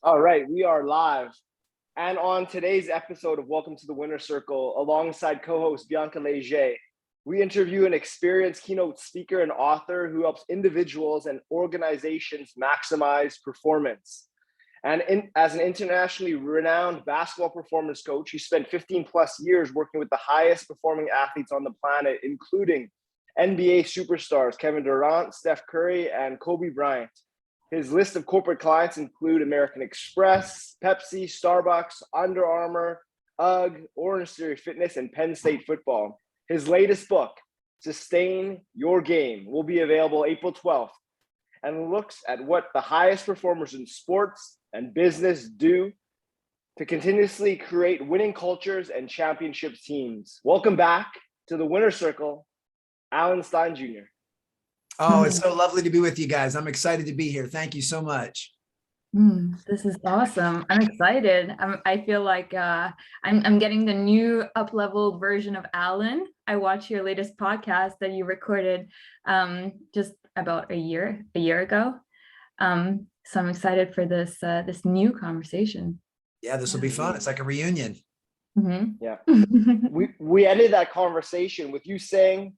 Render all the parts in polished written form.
All right, we are live. And on today's episode of Welcome to the Winner Circle, alongside co-host Bianca Leger, we interview an experienced keynote speaker and author who helps individuals and organizations maximize performance. And as an internationally renowned basketball performance coach, he spent 15 plus years working with the highest performing athletes on the planet, including NBA superstars Kevin Durant, Steph Curry, and Kobe Bryant. His list of corporate clients include American Express, Pepsi, Starbucks, Under Armour, UGG, Orange Theory Fitness, and Penn State football. His latest book, Sustain Your Game, will be available April 12th and looks at what the highest performers in sports and business do to continuously create winning cultures and championship teams. Welcome back to the Winner Circle, Alan Stein Jr. Oh, it's so lovely to be with you guys. I'm excited to be here. Thank you so much. This is awesome. I'm excited. I feel like I'm getting the new up-leveled version of Alan. I watched your latest podcast that you recorded just about a year ago. So I'm excited for this new conversation. Yeah, this will be fun. It's like a reunion. Mm-hmm. Yeah. we ended that conversation with you saying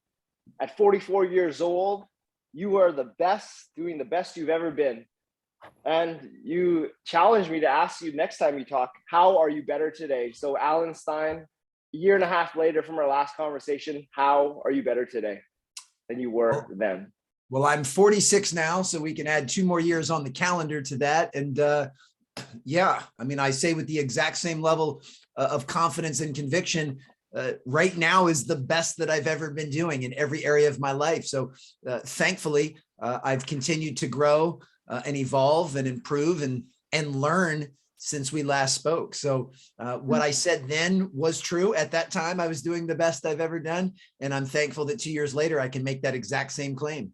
at 44 years old, you are the best, doing the best you've ever been. And you challenged me to ask you next time you talk, how are you better today? So Alan Stein, a year and a half later from our last conversation, how are you better today than you were then? Well, I'm 46 now, so we can add 2 more years on the calendar to that. And yeah, I mean, I say with the exact same level of confidence and conviction, right now is the best that I've ever been doing in every area of my life. So thankfully, I've continued to grow and evolve and improve and learn since we last spoke. So what I said then was true. At that time, I was doing the best I've ever done. And I'm thankful that 2 years later, I can make that exact same claim.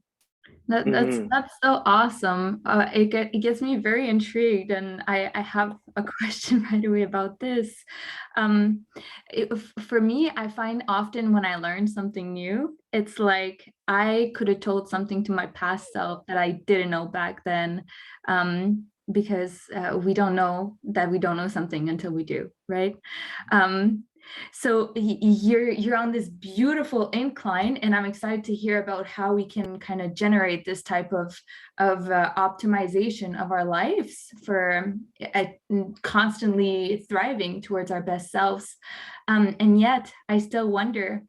That's so awesome. It gets me very intrigued, and I have a question right away about this. For me, I find often when I learn something new, it's like I could have told something to my past self that I didn't know back then, because we don't know that we don't know something until we do, right? So you're on this beautiful incline, and I'm excited to hear about how we can kind of generate this type of optimization of our lives for constantly thriving towards our best selves. And yet I still wonder,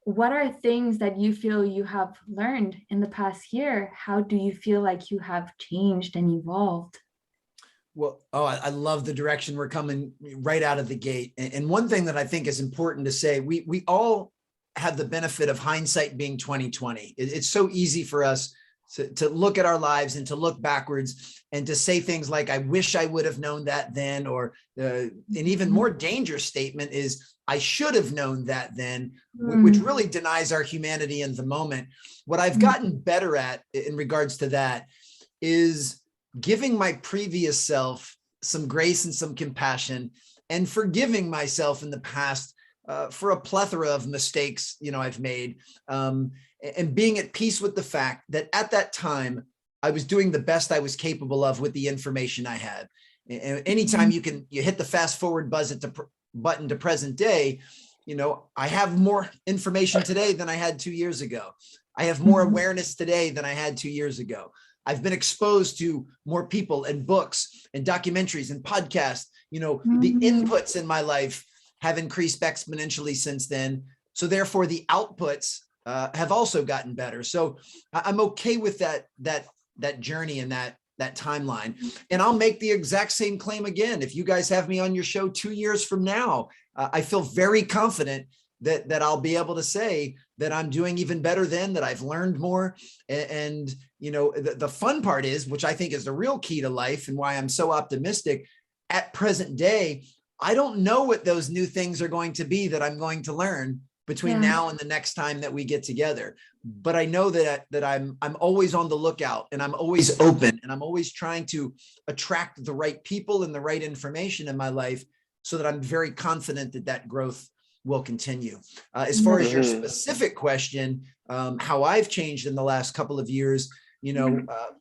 what are things that you feel you have learned in the past year? How do you feel like you have changed and evolved? Well, I love the direction we're coming right out of the gate. And one thing that I think is important to say, we all have the benefit of hindsight being 2020. It's so easy for us to look at our lives and to look backwards and to say things like, I wish I would have known that then, or an even more dangerous statement is, I should have known that then, which really denies our humanity in the moment. What I've gotten better at in regards to that is giving my previous self some grace and some compassion, and forgiving myself in the past for a plethora of mistakes, I've made, and being at peace with the fact that at that time I was doing the best I was capable of with the information I had. And anytime you hit the fast forward button to present day, I have more information today than I had 2 years ago. I have more awareness today than I had 2 years ago. I've been exposed to more people and books and documentaries and podcasts. The inputs in my life have increased exponentially since then. So therefore the outputs have also gotten better. So I'm okay with that journey and that timeline. And I'll make the exact same claim again. If you guys have me on your show 2 years from now, I feel very confident that I'll be able to say that I'm doing even better then, that I've learned more. And the fun part is, which I think is the real key to life and why I'm so optimistic, at present day, I don't know what those new things are going to be that I'm going to learn between now and the next time that we get together. But I know that I'm always on the lookout, and I'm always open, and I'm always trying to attract the right people and the right information in my life, so that I'm very confident that growth will continue. As far as your specific question, how I've changed in the last couple of years,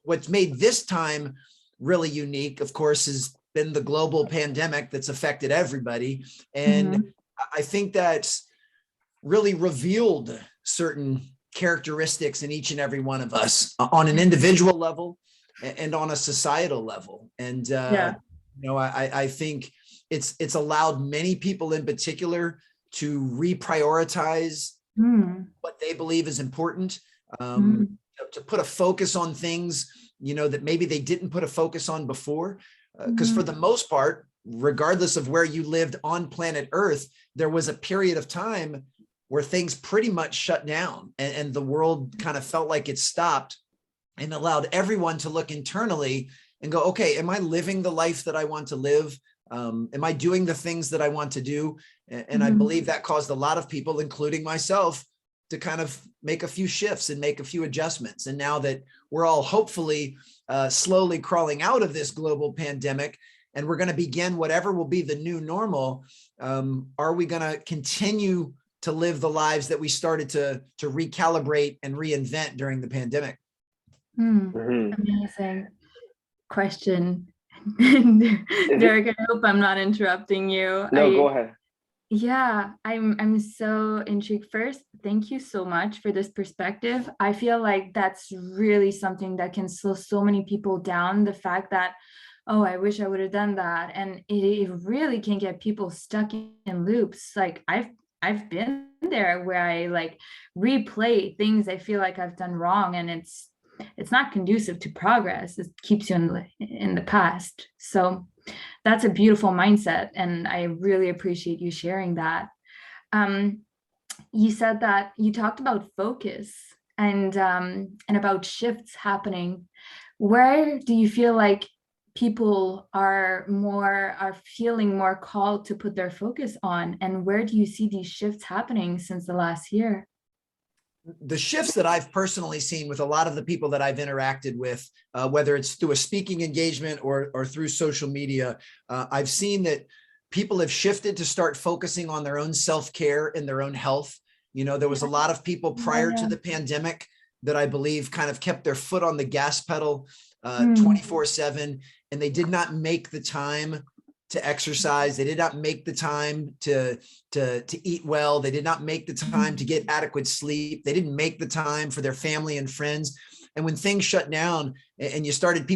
what's made this time really unique, of course, has been the global pandemic that's affected everybody. And I think that's really revealed certain characteristics in each and every one of us on an individual level and on a societal level. And, I think it's allowed many people in particular to reprioritize what they believe is important, to put a focus on things, that maybe they didn't put a focus on before. Because for the most part, regardless of where you lived on planet Earth, there was a period of time where things pretty much shut down and the world kind of felt like it stopped, and allowed everyone to look internally and go, okay, am I living the life that I want to live? Am I doing the things that I want to do? And I believe that caused a lot of people, including myself, to kind of make a few shifts and make a few adjustments. And now that we're all hopefully slowly crawling out of this global pandemic, and we're going to begin whatever will be the new normal, are we going to continue to live the lives that we started to recalibrate and reinvent during the pandemic? Amazing question. Derek, I hope I'm not interrupting you. No, go ahead. Yeah, I'm so intrigued. First, thank you so much for this perspective. I feel like that's really something that can slow so many people down. The fact that, oh, I wish I would have done that. And it really can get people stuck in loops. Like I've been there where I like replay things I feel like I've done wrong, and it's not conducive to progress. It keeps you in the past. So that's a beautiful mindset, and I really appreciate you sharing that. You said that you talked about focus and about shifts happening. Where do you feel like people are feeling more called to put their focus on, and where do you see these shifts happening since the last year? The shifts that I've personally seen with a lot of the people that I've interacted with, whether it's through a speaking engagement or through social media, I've seen that people have shifted to start focusing on their own self-care and their own health. There was a lot of people prior to the pandemic that I believe kind of kept their foot on the gas pedal 24/7, and they did not make the time to exercise. They did not make the time to eat well. They did not make the time to get adequate sleep. They didn't make the time for their family and friends. And when things shut down and you started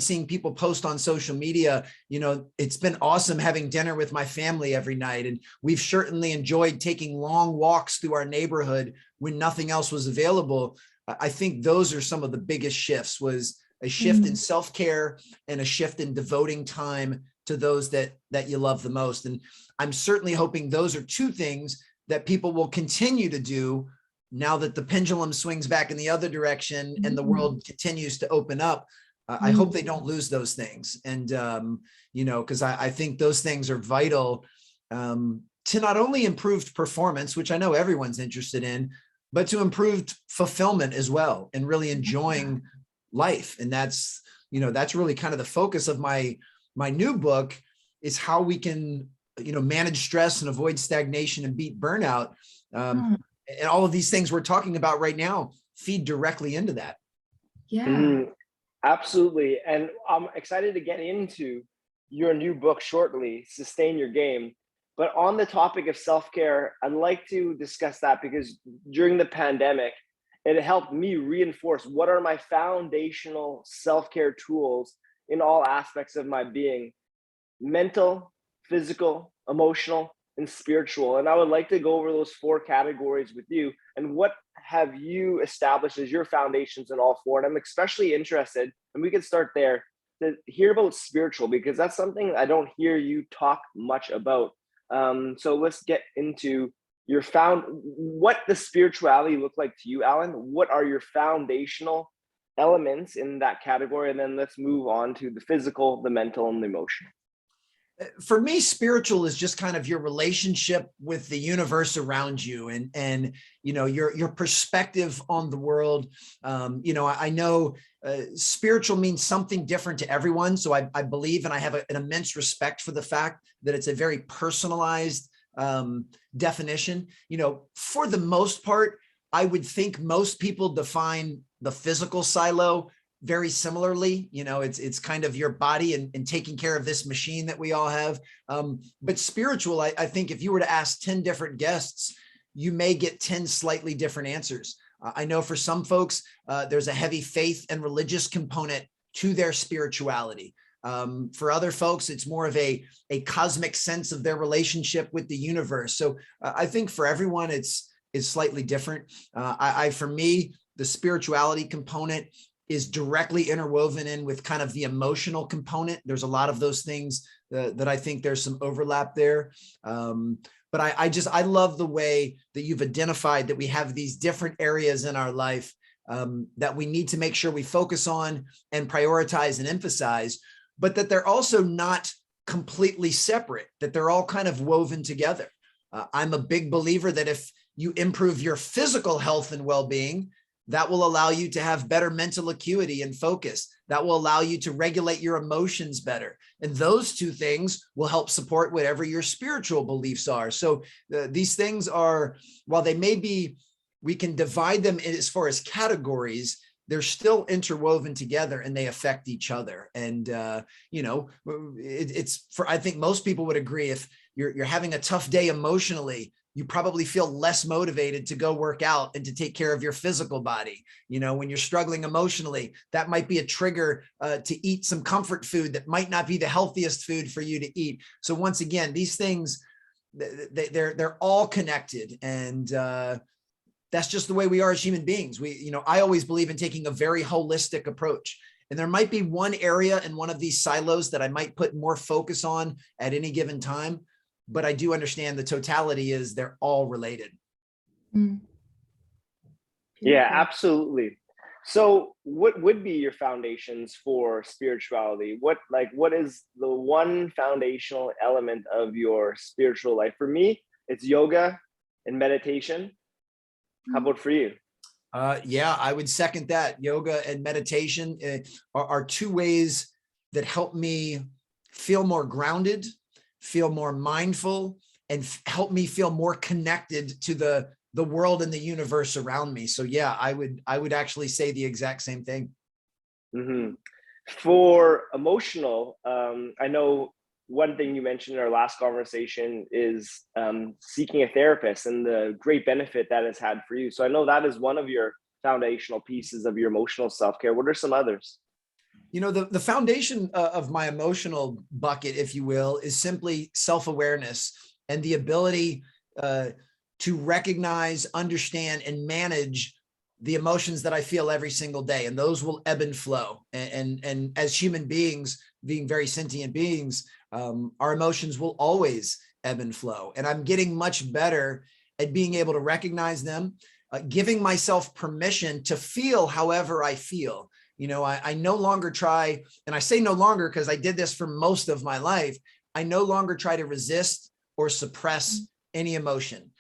seeing people post on social media, it's been awesome having dinner with my family every night. And we've certainly enjoyed taking long walks through our neighborhood when nothing else was available. I think those are some of the biggest shifts, was a shift in self-care and a shift in devoting time to those that you love the most. And I'm certainly hoping those are two things that people will continue to do now that the pendulum swings back in the other direction and the world continues to open up. I hope they don't lose those things. And, because I think those things are vital to not only improved performance, which I know everyone's interested in, but to improved fulfillment as well, and really enjoying life. And that's really kind of the focus of my new book, is how we can, manage stress and avoid stagnation and beat burnout. And all of these things we're talking about right now feed directly into that. Yeah. Absolutely. And I'm excited to get into your new book shortly, Sustain Your Game. But on the topic of self-care, I'd like to discuss that, because during the pandemic, it helped me reinforce what are my foundational self-care tools in all aspects of my being: mental, physical, emotional, and spiritual. And I would like to go over those 4 categories with you. And what have you established as your foundations in all 4? And I'm especially interested, and we can start there, to hear about spiritual, because that's something I don't hear you talk much about. So let's get into what the spirituality look like to you, Alan. What are your foundational elements in that category? And then let's move on to the physical, the mental, and the emotional. For me, spiritual is just kind of your relationship with the universe around you, and your perspective on the world. I know spiritual means something different to everyone. So I believe, and I have an immense respect for the fact that it's a very personalized definition. For the most part, I would think most people define the physical silo very similarly. It's kind of your body and taking care of this machine that we all have. But spiritual, I think if you were to ask 10 different guests, you may get 10 slightly different answers. I know for some folks, there's a heavy faith and religious component to their spirituality. For other folks, it's more of a cosmic sense of their relationship with the universe. So I think for everyone, it's slightly different. For me, the spirituality component is directly interwoven in with kind of the emotional component. There's a lot of those things that I think there's some overlap there. But I love the way that you've identified that we have these different areas in our life that we need to make sure we focus on and prioritize and emphasize, but that they're also not completely separate, that they're all kind of woven together. I'm a big believer that if you improve your physical health and well-being, that will allow you to have better mental acuity and focus. That will allow you to regulate your emotions better. And those two things will help support whatever your spiritual beliefs are. So these things are, while they may be, we can divide them as far as categories, they're still interwoven together and they affect each other. And, it's for, I think most people would agree, if you're having a tough day emotionally, you probably feel less motivated to go work out and to take care of your physical body. When you're struggling emotionally, that might be a trigger to eat some comfort food that might not be the healthiest food for you to eat. So once again, these things, they're all connected. And that's just the way we are as human beings. I always believe in taking a very holistic approach. And there might be one area in one of these silos that I might put more focus on at any given time. But I do understand the totality is they're all related. Mm. Yeah, absolutely. So what would be your foundations for spirituality? What is the one foundational element of your spiritual life? For me, it's yoga and meditation. How about for you? Yeah, I would second that. Yoga and meditation are two ways that help me feel more grounded, feel more mindful, and help me feel more connected to the world and the universe around me. So yeah, I would actually say the exact same thing. Mm-hmm. For emotional, I know one thing you mentioned in our last conversation is seeking a therapist and the great benefit that has had for you. So I know that is one of your foundational pieces of your emotional self-care. What are some others? The foundation of my emotional bucket, if you will, is simply self-awareness and the ability to recognize, understand, and manage the emotions that I feel every single day. And those will ebb and flow. And as human beings, being very sentient beings, our emotions will always ebb and flow. And I'm getting much better at being able to recognize them, giving myself permission to feel however I feel. I no longer try, and I say no longer because I did this for most of my life. I no longer try to resist or suppress any emotion.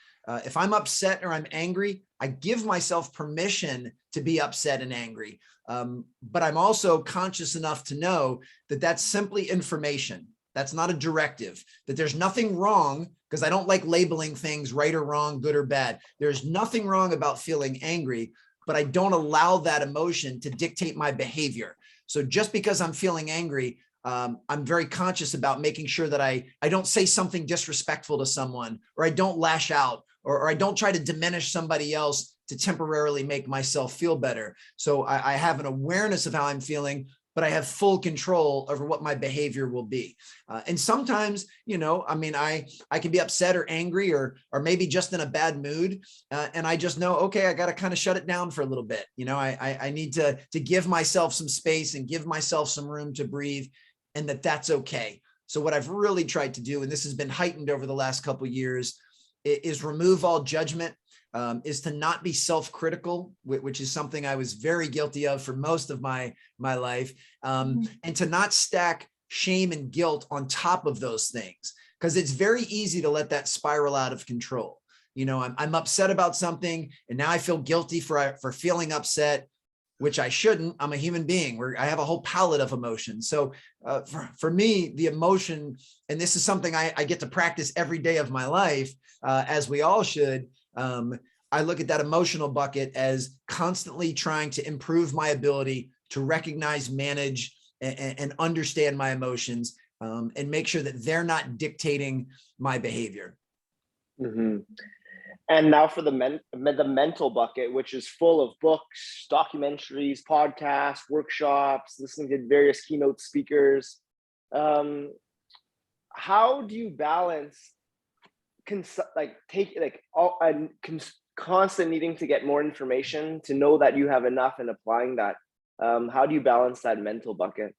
If I'm upset or I'm angry, I give myself permission to be upset and angry. But I'm also conscious enough to know that that's simply information. That's not a directive, that there's nothing wrong, because I don't like labeling things right or wrong, good or bad. There's nothing wrong about feeling angry, but I don't allow that emotion to dictate my behavior. So just because I'm feeling angry, I'm very conscious about making sure that I don't say something disrespectful to someone, or I don't lash out, or I don't try to diminish somebody else to temporarily make myself feel better. So I have an awareness of how I'm feeling, but I have full control over what my behavior will be. And sometimes, I can be upset or angry or maybe just in a bad mood. And I just know, okay, I got to kind of shut it down for a little bit. I need to give myself some space and give myself some room to breathe, and that's okay. So what I've really tried to do, and this has been heightened over the last couple of years, is remove all judgment, is to not be self-critical, which is something I was very guilty of for most of my life, and to not stack shame and guilt on top of those things, because it's very easy to let that spiral out of control. I'm upset about something, and now I feel guilty for feeling upset, which I shouldn't. I'm a human being where I have a whole palette of emotions. So for me, the emotion, and this is something I get to practice every day of my life, as we all should, I look at that emotional bucket as constantly trying to improve my ability to recognize, manage, and understand my emotions, and make sure that they're not dictating my behavior. Mm-hmm. And now for the mental bucket, which is full of books, documentaries, podcasts, workshops, listening to various keynote speakers. How do you balance constant needing to get more information to know that you have enough and applying that? How do you balance that mental bucket?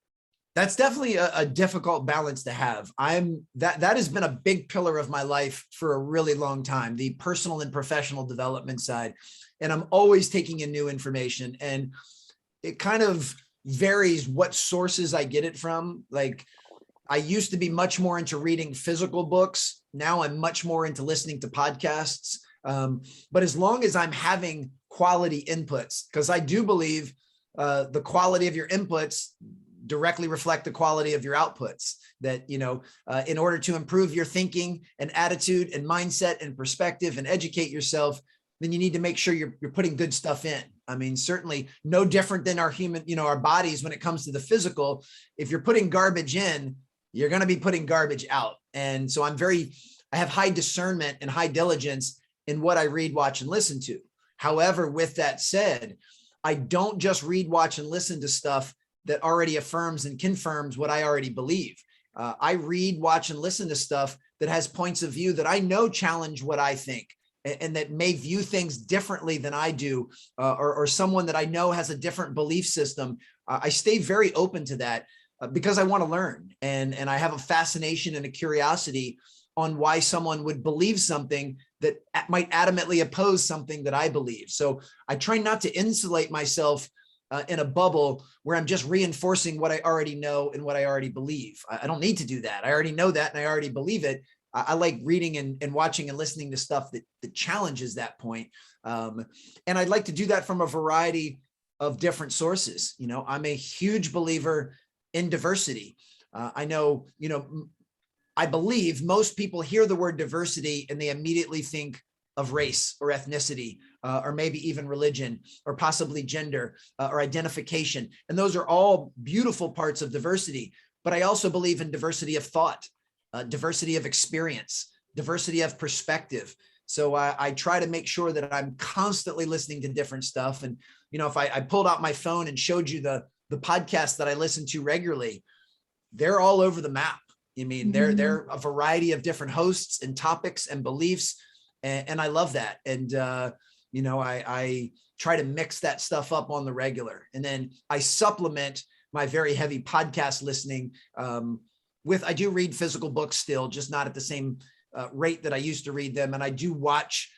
That's definitely a difficult balance to have. That has been a big pillar of my life for a really long time, the personal and professional development side. And I'm always taking in new information, and it kind of varies what sources I get it from. Like, I used to be much more into reading physical books. Now I'm much more into listening to podcasts. But as long as I'm having quality inputs, because I do believe the quality of your inputs directly reflect the quality of your outputs, that, in order to improve your thinking and attitude and mindset and perspective and educate yourself, then you need to make sure you're putting good stuff in. I mean, certainly no different than our human, our bodies when it comes to the physical. If you're putting garbage in, you're going to be putting garbage out. And so I have high discernment and high diligence in what I read, watch, and listen to. However, with that said, I don't just read, watch, and listen to stuff that already affirms and confirms what I already believe. I read, watch, and listen to stuff that has points of view that I know challenge what I think, and that may view things differently than I do, or someone that I know has a different belief system. I stay very open to that because I want to learn, and I have a fascination and a curiosity on why someone would believe something that might adamantly oppose something that I believe. So I try not to insulate myself in a bubble where I'm just reinforcing what I already know and what I already believe. I don't need to do that. I already know that and I already believe it. I like reading and watching and listening to stuff that challenges that point. And I'd like to do that from a variety of different sources. I'm a huge believer in diversity. I know, I believe most people hear the word diversity and they immediately think of race or ethnicity, or maybe even religion, or possibly gender, or identification. And those are all beautiful parts of diversity. But I also believe in diversity of thought, diversity of experience, diversity of perspective. So I try to make sure that I'm constantly listening to different stuff. And, if I pulled out my phone and showed you the podcasts that I listen to regularly, they're all over the map. I mean, they're a variety of different hosts and topics and beliefs. And I love that. And, I try to mix that stuff up on the regular. And then I supplement my very heavy podcast listening I do read physical books still, just not at the same rate that I used to read them. And I do watch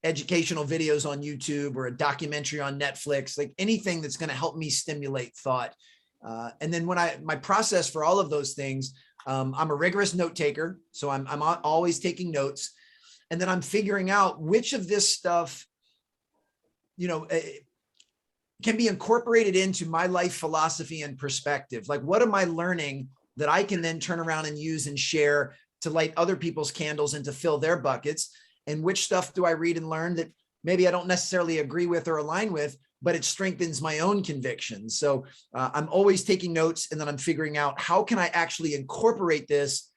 educational videos on YouTube or a documentary on Netflix, like anything that's going to help me stimulate thought. And then my process for all of those things, I'm a rigorous note taker. So I'm always taking notes. And then I'm figuring out which of this stuff, can be incorporated into my life philosophy and perspective. Like, what am I learning that I can then turn around and use and share to light other people's candles and to fill their buckets? And which stuff do I read and learn that maybe I don't necessarily agree with or align with, but it strengthens my own convictions? So I'm always taking notes, and then I'm figuring out, how can I actually incorporate this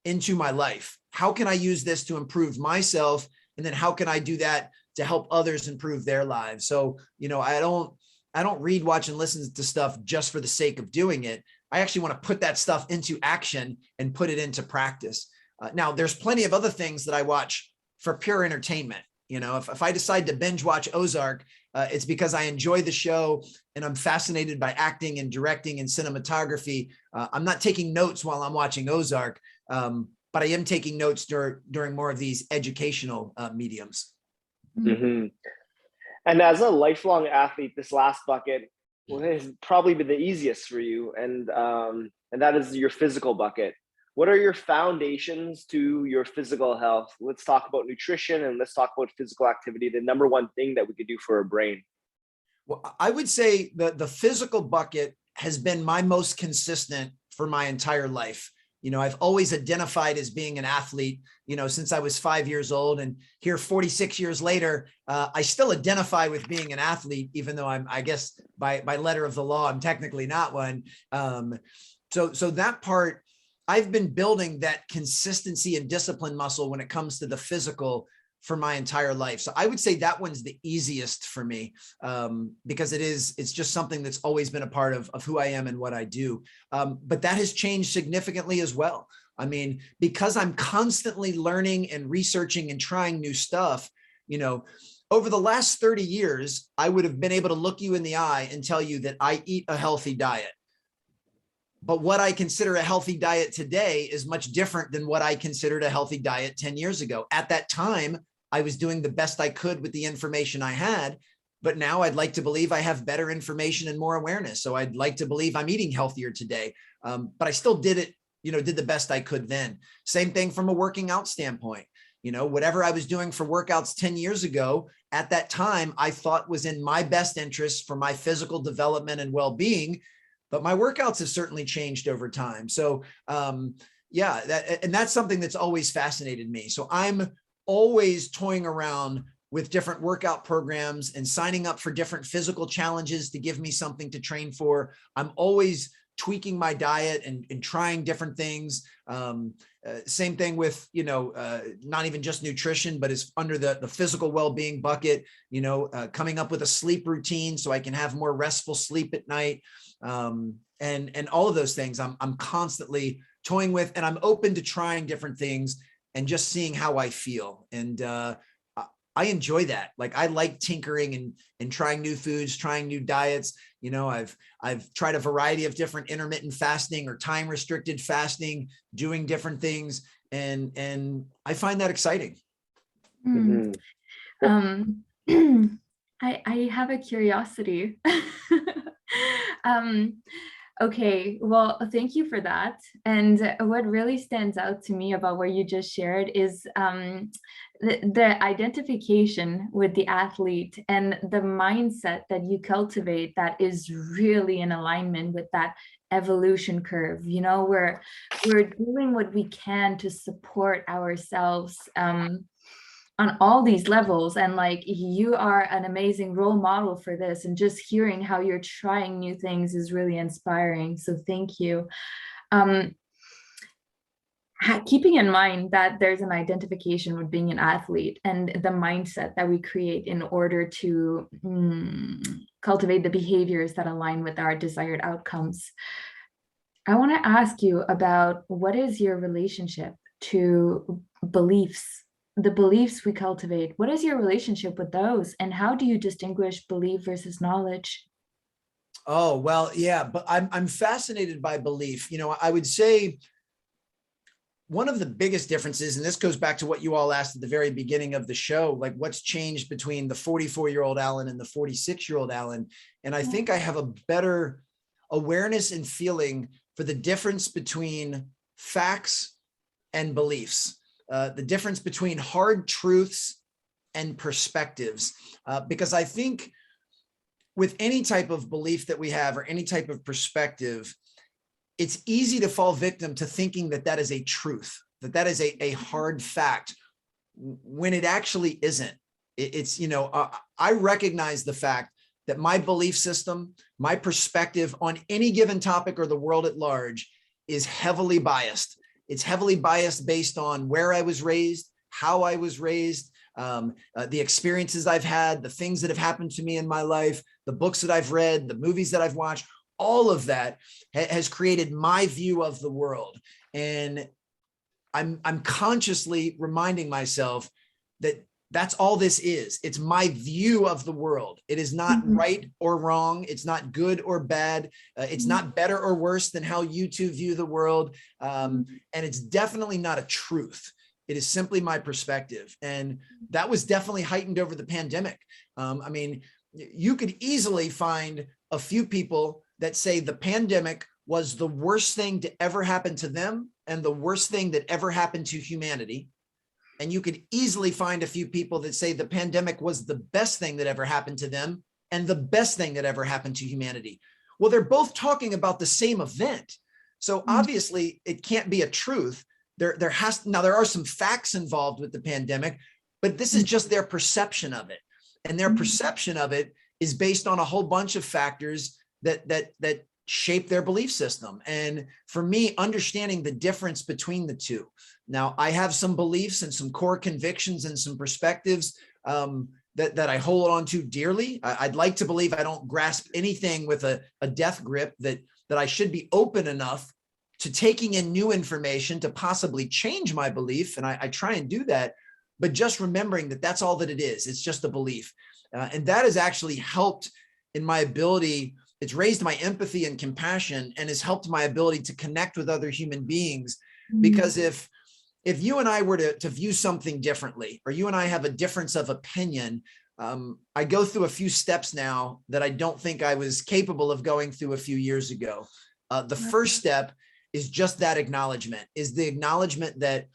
into my life? How can I use this to improve myself? And then how can I do that to help others improve their lives? So, I don't read, watch, and listen to stuff just for the sake of doing it. I actually want to put that stuff into action and put it into practice. Now, there's plenty of other things that I watch for pure entertainment. If I decide to binge watch Ozark, it's because I enjoy the show and I'm fascinated by acting and directing and cinematography. I'm not taking notes while I'm watching Ozark, but I am taking notes during more of these educational mediums. Mm-hmm. And as a lifelong athlete, this last bucket has probably been the easiest for you, and that is your physical bucket. What are your foundations to your physical health? Let's talk about nutrition and let's talk about physical activity, the number one thing that we could do for our brain. Well, I would say the physical bucket has been my most consistent for my entire life. I've always identified as being an athlete, since I was 5 years old, and here 46 years later, I still identify with being an athlete, even though I guess by letter of the law, I'm technically not one. So that part, I've been building that consistency and discipline muscle when it comes to the physical for my entire life. So I would say that one's the easiest for me, because it's just something that's always been a part of who I am and what I do. But that has changed significantly as well. I mean, because I'm constantly learning and researching and trying new stuff, over the last 30 years, I would have been able to look you in the eye and tell you that I eat a healthy diet. But what I consider a healthy diet today is much different than what I considered a healthy diet 10 years ago. At that time, I was doing the best I could with the information I had, but now I'd like to believe I have better information and more awareness. So I'd like to believe I'm eating healthier today. But I still did it, did the best I could then. Same thing from a working out standpoint. Whatever I was doing for workouts 10 years ago, at that time, I thought was in my best interest for my physical development and well-being. But my workouts have certainly changed over time. So that's something that's always fascinated me. So I'm always toying around with different workout programs and signing up for different physical challenges to give me something to train for. I'm always tweaking my diet and trying different things. Same thing with, not even just nutrition, but it's under the physical well-being bucket, coming up with a sleep routine so I can have more restful sleep at night. And all of those things I'm constantly toying with, and I'm open to trying different things and just seeing how I feel. And I enjoy that. Like, I like tinkering and trying new foods, trying new diets. I've tried a variety of different intermittent fasting or time restricted fasting, doing different things. And I find that exciting. Mm. I have a curiosity. Okay, well, thank you for that. And what really stands out to me about what you just shared is the identification with the athlete and the mindset that you cultivate that is really in alignment with that evolution curve. We're doing what we can to support ourselves on all these levels, and like, you are an amazing role model for this, and just hearing how you're trying new things is really inspiring. So thank you. Keeping in mind that there's an identification with being an athlete and the mindset that we create in order to cultivate the behaviors that align with our desired outcomes, I want to ask you about, what is your relationship to beliefs? The beliefs we cultivate, what is your relationship with those? And how do you distinguish belief versus knowledge? Oh, well, yeah, but I'm fascinated by belief. I would say one of the biggest differences, and this goes back to what you all asked at the very beginning of the show, like, what's changed between the 44-year-old Alan and the 46-year-old Alan. And I think I have a better awareness and feeling for the difference between facts and beliefs. The difference between hard truths and perspectives, because I think with any type of belief that we have or any type of perspective, it's easy to fall victim to thinking that that is a truth, that is a hard fact, when it actually isn't. It's, I recognize the fact that my belief system, my perspective on any given topic or the world at large is heavily biased. It's heavily biased based on where I was raised, how I was raised, the experiences I've had, the things that have happened to me in my life, the books that I've read, the movies that I've watched. All of that has created my view of the world. And I'm consciously reminding myself that that's all this is. It's my view of the world. It is not right or wrong. It's not good or bad. It's not better or worse than how you two view the world. And it's definitely not a truth. It is simply my perspective. And that was definitely heightened over the pandemic. I mean, you could easily find a few people that say the pandemic was the worst thing to ever happen to them and the worst thing that ever happened to humanity. And you could easily find a few people that say the pandemic was the best thing that ever happened to them and the best thing that ever happened to humanity. Well, they're both talking about the same event. So obviously it can't be a truth. There are some facts involved with the pandemic, but this is just their perception of it. And their perception of it is based on a whole bunch of factors that shape their belief system. And for me, understanding the difference between the two. Now, I have some beliefs and some core convictions and some perspectives that I hold on to dearly. I'd like to believe I don't grasp anything with a death grip, that I should be open enough to taking in new information to possibly change my belief. And I try and do that, but just remembering that that's all that it is. It's just a belief. And that has actually helped in my ability. It's raised my empathy and compassion and has helped my ability to connect with other human beings. Because if you and I were to view something differently, or you and I have a difference of opinion, I go through a few steps now that I don't think I was capable of going through a few years ago. The first step is just that acknowledgement, is the acknowledgement that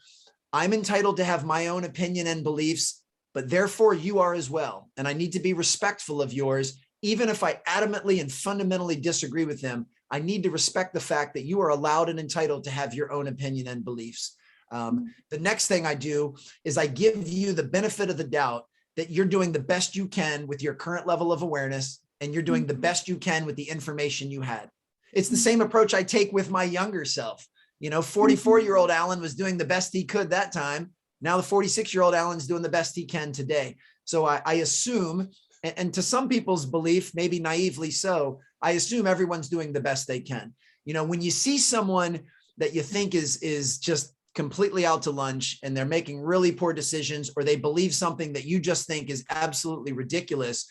I'm entitled to have my own opinion and beliefs, but therefore you are as well. And I need to be respectful of yours. Even if I adamantly and fundamentally disagree with them, I need to respect the fact that you are allowed and entitled to have your own opinion and beliefs. The next thing I do is I give you the benefit of the doubt that you're doing the best you can with your current level of awareness, and you're doing the best you can with the information you had. It's the same approach I take with my younger self. 44-year-old Alan was doing the best he could that time. Now the 46-year-old Alan's doing the best he can today. So I assume, and to some people's belief, maybe naively so, I assume everyone's doing the best they can. When you see someone that you think is just completely out to lunch and they're making really poor decisions, or they believe something that you just think is absolutely ridiculous,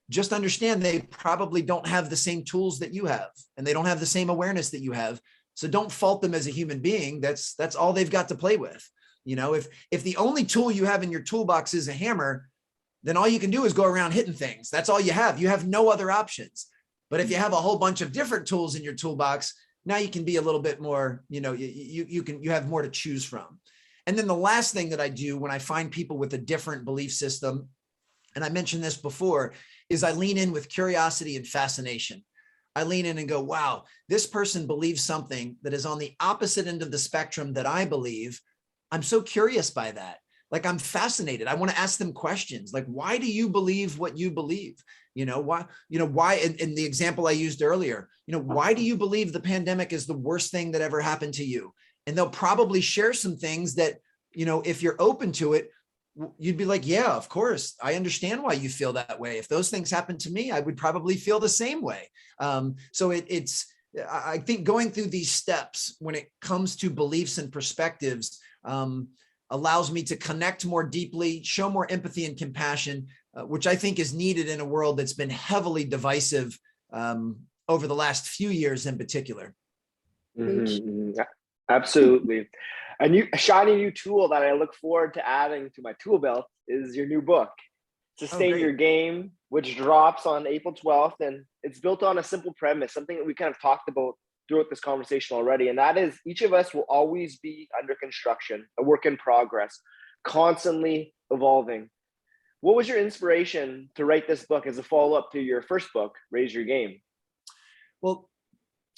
just understand they probably don't have the same tools that you have, and they don't have the same awareness that you have. So don't fault them as a human being. That's all they've got to play with. If the only tool you have in your toolbox is a hammer, then all you can do is go around hitting things. That's all you have. You have no other options. But if you have a whole bunch of different tools in your toolbox, now you can be a little bit more, you have more to choose from. And then the last thing that I do when I find people with a different belief system, and I mentioned this before, is I lean in with curiosity and fascination. I lean in and go, wow, this person believes something that is on the opposite end of the spectrum that I believe. I'm so curious by that. Like, I'm fascinated. I want to ask them questions. Like, why do you believe what you believe? Why, in the example I used earlier, why do you believe the pandemic is the worst thing that ever happened to you? And they'll probably share some things that, if you're open to it, you'd be like, yeah, of course, I understand why you feel that way. If those things happened to me, I would probably feel the same way. So I think going through these steps when it comes to beliefs and perspectives allows me to connect more deeply, show more empathy and compassion, which I think is needed in a world that's been heavily divisive over the last few years in particular. Mm-hmm. Absolutely. A shiny new tool that I look forward to adding to my tool belt is your new book, Sustain Your Game, which drops on April 12th. And it's built on a simple premise, something that we kind of talked about throughout this conversation already. And that is, each of us will always be under construction, a work in progress, constantly evolving. What was your inspiration to write this book as a follow-up to your first book, Raise Your Game? Well,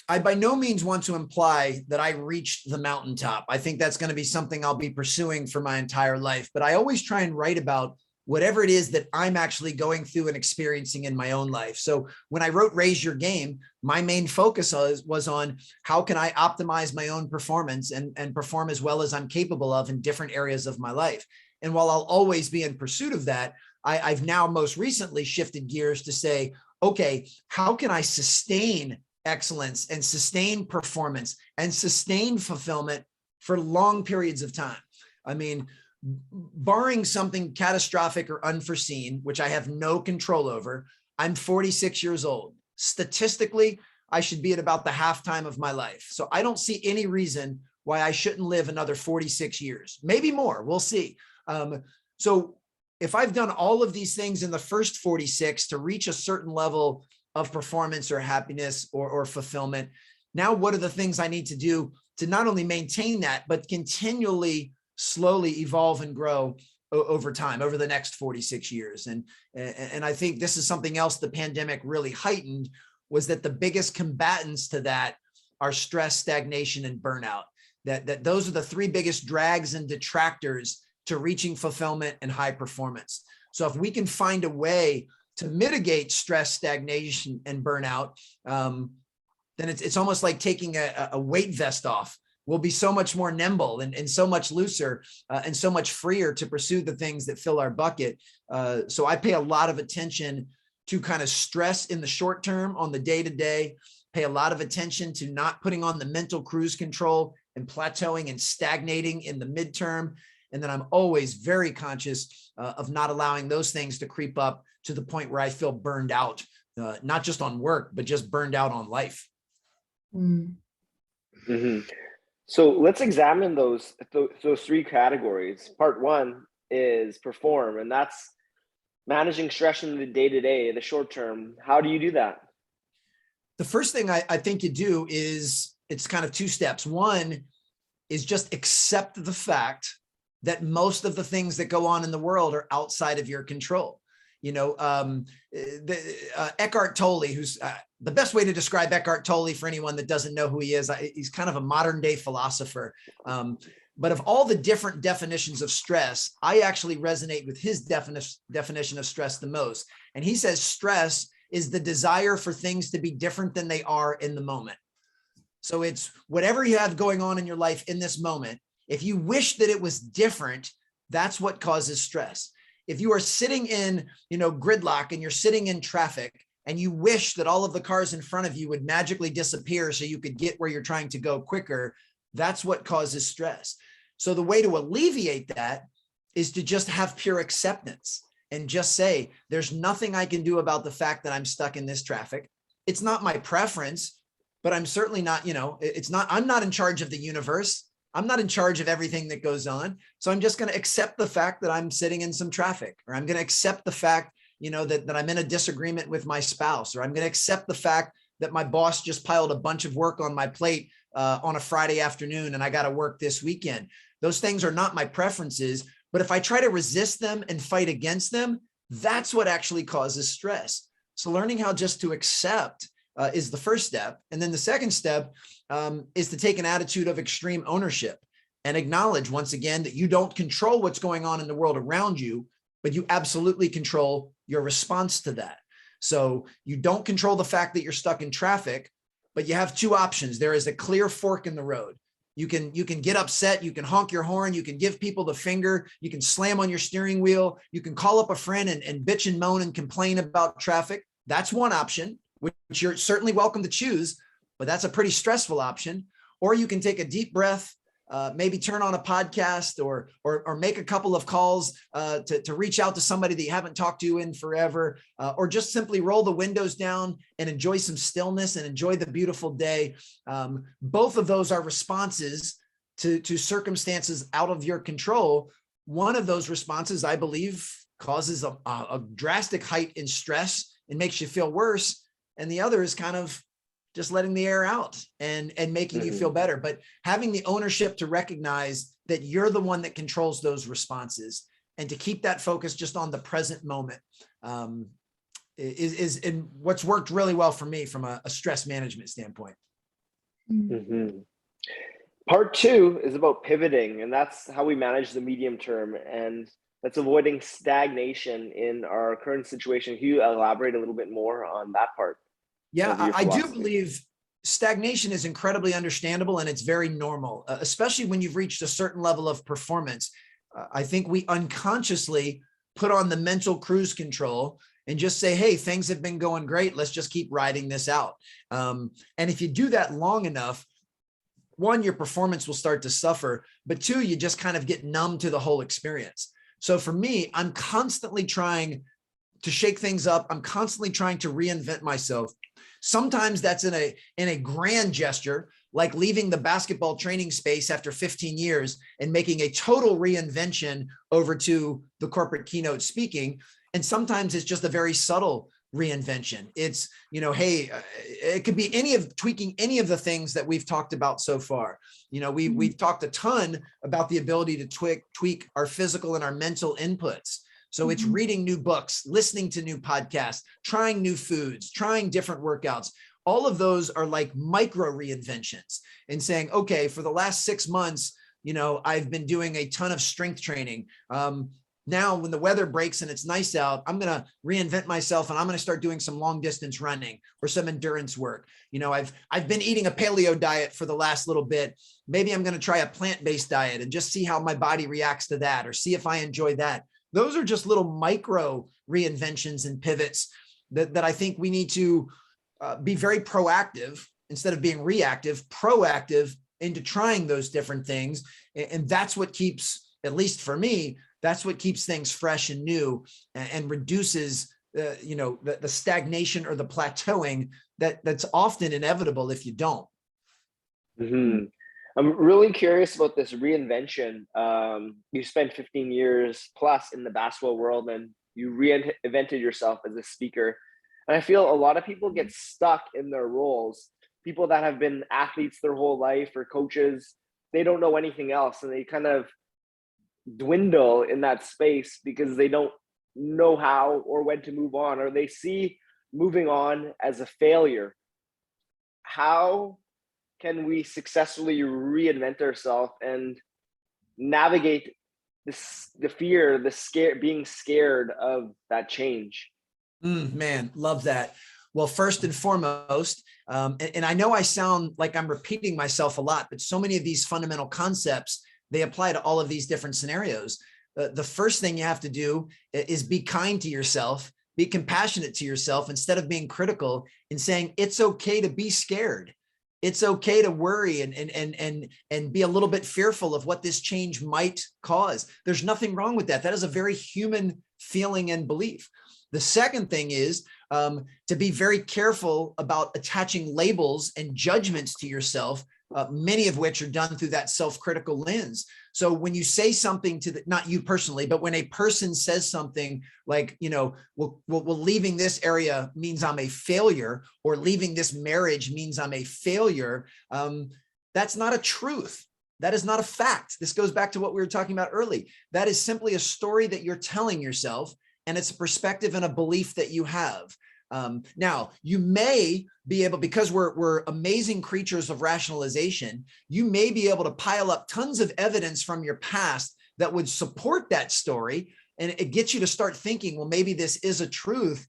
I by no means want to imply that I reached the mountaintop. I think that's going to be something I'll be pursuing for my entire life. But I always try and write about whatever it is that I'm actually going through and experiencing in my own life. So when I wrote Raise Your Game, my main focus was on how can I optimize my own performance and perform as well as I'm capable of in different areas of my life. And while I'll always be in pursuit of that, I've now most recently shifted gears to say, okay, how can I sustain excellence and sustain performance and sustain fulfillment for long periods of time? I mean, barring something catastrophic or unforeseen, which I have no control over, I'm 46 years old. Statistically, I should be at about the halftime of my life. So I don't see any reason why I shouldn't live another 46 years, maybe more. We'll see. So if I've done all of these things in the first 46 to reach a certain level of performance or happiness or fulfillment, now what are the things I need to do to not only maintain that, but continually, slowly evolve and grow over time, over the next 46 years. And I think this is something else the pandemic really heightened, was that the biggest combatants to that are stress, stagnation, and burnout. That those are the three biggest drags and detractors to reaching fulfillment and high performance. So if we can find a way to mitigate stress, stagnation, and burnout, then it's almost like taking a weight vest off. We'll be so much more nimble and so much looser and so much freer to pursue the things that fill our bucket. So I pay a lot of attention to kind of stress in the short term on the day-to-day, pay a lot of attention to not putting on the mental cruise control and plateauing and stagnating in the midterm. And then I'm always very conscious of not allowing those things to creep up to the point where I feel burned out, not just on work, but just burned out on life. Mm-hmm. So let's examine those three categories. Part one is perform, and that's managing stress in the day-to-day, the short term. How do you do that? The first thing I think you do is, it's kind of two steps. One is just accept the fact that most of the things that go on in the world are outside of your control. You know, Eckhart Tolle, who's the best way to describe Eckhart Tolle for anyone that doesn't know who he is, he's kind of a modern day philosopher. But of all the different definitions of stress, I actually resonate with his definition of stress the most. And he says stress is the desire for things to be different than they are in the moment. So it's whatever you have going on in your life in this moment. If you wish that it was different, that's what causes stress. If you are sitting in, gridlock and you're sitting in traffic and you wish that all of the cars in front of you would magically disappear so you could get where you're trying to go quicker, that's what causes stress. So the way to alleviate that is to just have pure acceptance and just say, there's nothing I can do about the fact that I'm stuck in this traffic. It's not my preference, but I'm certainly not, I'm not in charge of the universe. I'm not in charge of everything that goes on. So I'm just going to accept the fact that I'm sitting in some traffic, or I'm going to accept the fact, that I'm in a disagreement with my spouse, or I'm going to accept the fact that my boss just piled a bunch of work on my plate on a Friday afternoon and I got to work this weekend. Those things are not my preferences, but if I try to resist them and fight against them, that's what actually causes stress. So learning how just to accept is the first step. And then the second step is to take an attitude of extreme ownership and acknowledge once again that you don't control what's going on in the world around you, but you absolutely control your response to that. So you don't control the fact that you're stuck in traffic, but you have two options. There is a clear fork in the road. You can get upset, you can honk your horn, you can give people the finger, you can slam on your steering wheel, you can call up a friend and bitch and moan and complain about traffic. That's one option, which you're certainly welcome to choose, but that's a pretty stressful option. Or you can take a deep breath, maybe turn on a podcast or make a couple of calls to reach out to somebody that you haven't talked to in forever, or just simply roll the windows down and enjoy some stillness and enjoy the beautiful day. Both of those are responses to circumstances out of your control. One of those responses, I believe, causes a drastic height in stress and makes you feel worse. And the other is kind of just letting the air out and making you feel better. But having the ownership to recognize that you're the one that controls those responses and to keep that focus just on the present moment is what's worked really well for me from a stress management standpoint. Mm-hmm. Part two is about pivoting, and that's how we manage the medium term, and that's avoiding stagnation in our current situation. Can you elaborate a little bit more on that part? Yeah, I do believe stagnation is incredibly understandable and it's very normal, especially when you've reached a certain level of performance. I think we unconsciously put on the mental cruise control and just say, hey, things have been going great. Let's just keep riding this out. And if you do that long enough, one, your performance will start to suffer, but two, you just kind of get numb to the whole experience. So for me, I'm constantly trying to shake things up. I'm constantly trying to reinvent myself. Sometimes that's in a grand gesture, like leaving the basketball training space after 15 years and making a total reinvention over to the corporate keynote speaking. And sometimes it's just a very subtle reinvention. It's, hey, it could be tweaking any of the things that we've talked about so far. We've talked a ton about the ability to tweak our physical and our mental inputs. So it's reading new books, listening to new podcasts, trying new foods, trying different workouts, all of those are like micro reinventions and saying, okay, for the last 6 months, I've been doing a ton of strength training. Now when the weather breaks and it's nice out, I'm going to reinvent myself and I'm going to start doing some long distance running or some endurance work. I've been eating a paleo diet for the last little bit. Maybe I'm going to try a plant-based diet and just see how my body reacts to that, or see if I enjoy that. Those are just little micro reinventions and pivots that I think we need to be very proactive instead of being reactive, proactive into trying those different things. And that's what keeps, at least for me, that's what keeps things fresh and new and reduces, the stagnation or the plateauing that's often inevitable if you don't. Mm-hmm. I'm really curious about this reinvention. You spent 15 years plus in the basketball world, and you reinvented yourself as a speaker. And I feel a lot of people get stuck in their roles. People that have been athletes their whole life or coaches, they don't know anything else, and they kind of dwindle in that space because they don't know how or when to move on, or they see moving on as a failure. How can we successfully reinvent ourselves and navigate the fear, being scared of that change? Man, love that. Well, first and foremost, and I know I sound like I'm repeating myself a lot, but so many of these fundamental concepts, they apply to all of these different scenarios. The first thing you have to do is be kind to yourself, be compassionate to yourself instead of being critical, and saying it's okay to be scared. It's okay to worry and be a little bit fearful of what this change might cause. There's nothing wrong with that. That is a very human feeling and belief. The second thing is to be very careful about attaching labels and judgments to yourself, many of which are done through that self-critical lens. So when you say something to not you personally, but when a person says something like, well, leaving this area means I'm a failure, or leaving this marriage means I'm a failure, that's not a truth. That is not a fact. This goes back to what we were talking about early. That is simply a story that you're telling yourself, and it's a perspective and a belief that you have. Now, you may be able, because we're amazing creatures of rationalization, you may be able to pile up tons of evidence from your past that would support that story, and it gets you to start thinking, well, maybe this is a truth,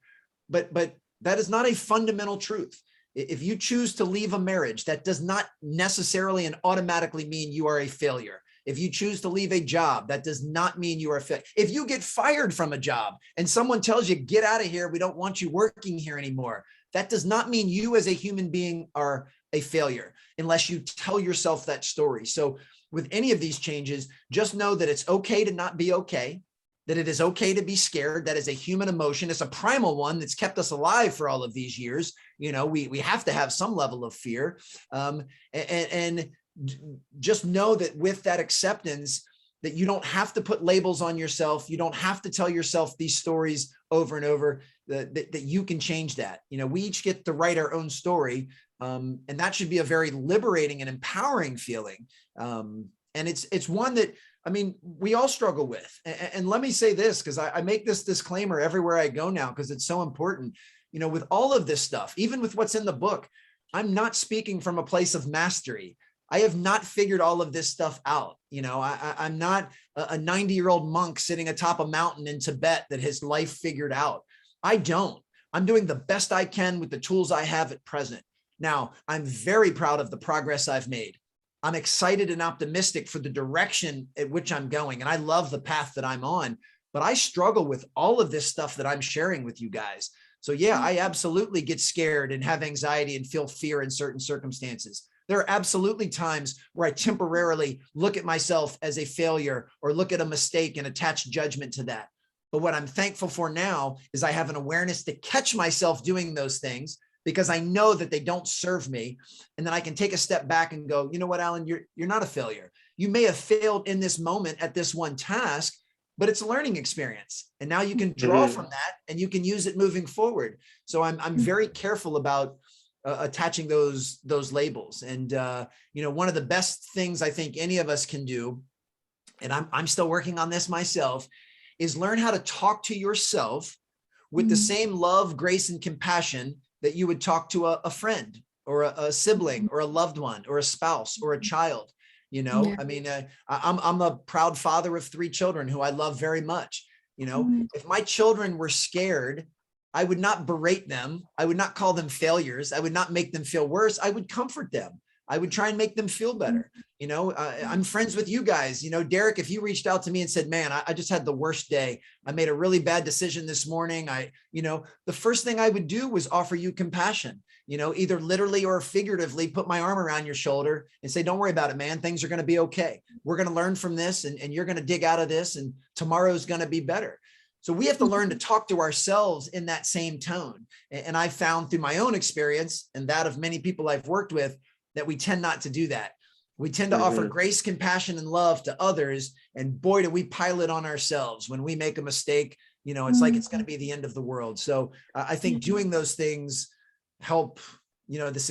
but that is not a fundamental truth. If you choose to leave a marriage, that does not necessarily and automatically mean you are a failure. If you choose to leave a job, that does not mean you are a failure. If you get fired from a job and someone tells you, get out of here, we don't want you working here anymore, that does not mean you as a human being are a failure unless you tell yourself that story. So with any of these changes, just know that it's okay to not be okay, that it is okay to be scared. That is a human emotion. It's a primal one that's kept us alive for all of these years. We have to have some level of fear. And just know that with that acceptance, that you don't have to put labels on yourself. You don't have to tell yourself these stories over and over, that you can change that. We each get to write our own story. And that should be a very liberating and empowering feeling. And it's one that, we all struggle with. And let me say this, because I make this disclaimer everywhere I go now, because it's so important. With all of this stuff, even with what's in the book, I'm not speaking from a place of mastery. I have not figured all of this stuff out. I'm not a 90-year-old monk sitting atop a mountain in Tibet that has life figured out. I don't. I'm doing the best I can with the tools I have at present. Now, I'm very proud of the progress I've made. I'm excited and optimistic for the direction at which I'm going. And I love the path that I'm on, but I struggle with all of this stuff that I'm sharing with you guys. So yeah, I absolutely get scared and have anxiety and feel fear in certain circumstances. There are absolutely times where I temporarily look at myself as a failure or look at a mistake and attach judgment to that. But what I'm thankful for now is I have an awareness to catch myself doing those things, because I know that they don't serve me. And then I can take a step back and go, you know what, Alan, you're not a failure. You may have failed in this moment at this one task, but it's a learning experience. And now you can draw from that and you can use it moving forward. So I'm very careful about attaching those labels. And, one of the best things I think any of us can do, and I'm still working on this myself, is learn how to talk to yourself with the same love, grace, and compassion that you would talk to a friend or a sibling or a loved one or a spouse or a child. Yeah. I mean, I'm a proud father of 3 children who I love very much. If my children were scared, I would not berate them. I would not call them failures. I would not make them feel worse. I would comfort them. I would try and make them feel better. I'm friends with you guys. Derek, if you reached out to me and said, man, I just had the worst day. I made a really bad decision this morning. The first thing I would do was offer you compassion, either literally or figuratively put my arm around your shoulder and say, don't worry about it, man. Things are going to be okay. We're going to learn from this and you're going to dig out of this and tomorrow's going to be better. So we have to learn to talk to ourselves in that same tone. And I found through my own experience and that of many people I've worked with that we tend not to do that. We tend to offer grace, compassion, and love to others. And boy, do we pile it on ourselves when we make a mistake. It's like it's going to be the end of the world. So I think doing those things help, this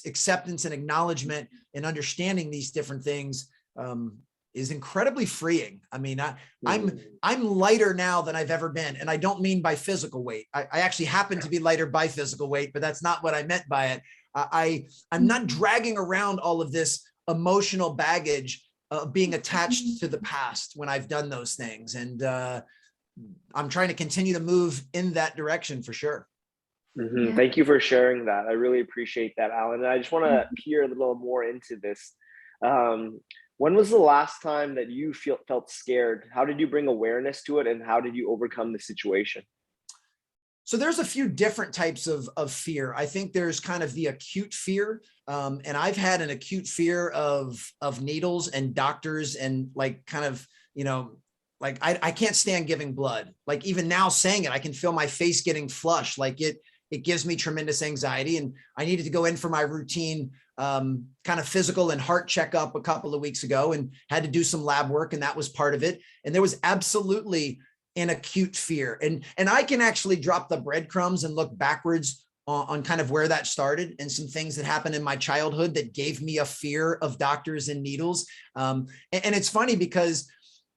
acceptance and acknowledgement and understanding these different things is incredibly freeing. I mean, I'm lighter now than I've ever been. And I don't mean by physical weight. I actually happen to be lighter by physical weight, but that's not what I meant by it. I'm not dragging around all of this emotional baggage of being attached to the past when I've done those things. And I'm trying to continue to move in that direction for sure. Yeah. Thank you for sharing that. I really appreciate that, Alan. And I just want to peer a little more into this. When was the last time that you felt scared? How did you bring awareness to it? And how did you overcome the situation? So there's a few different types of fear. I think there's kind of the acute fear. And I've had an acute fear of needles and doctors and like kind of, like I can't stand giving blood. Like even now saying it, I can feel my face getting flushed. Like it gives me tremendous anxiety. And I needed to go in for my routine kind of physical and heart checkup a couple of weeks ago and had to do some lab work. And that was part of it. And there was absolutely an acute fear. And I can actually drop the breadcrumbs and look backwards on kind of where that started and some things that happened in my childhood that gave me a fear of doctors and needles. And it's funny because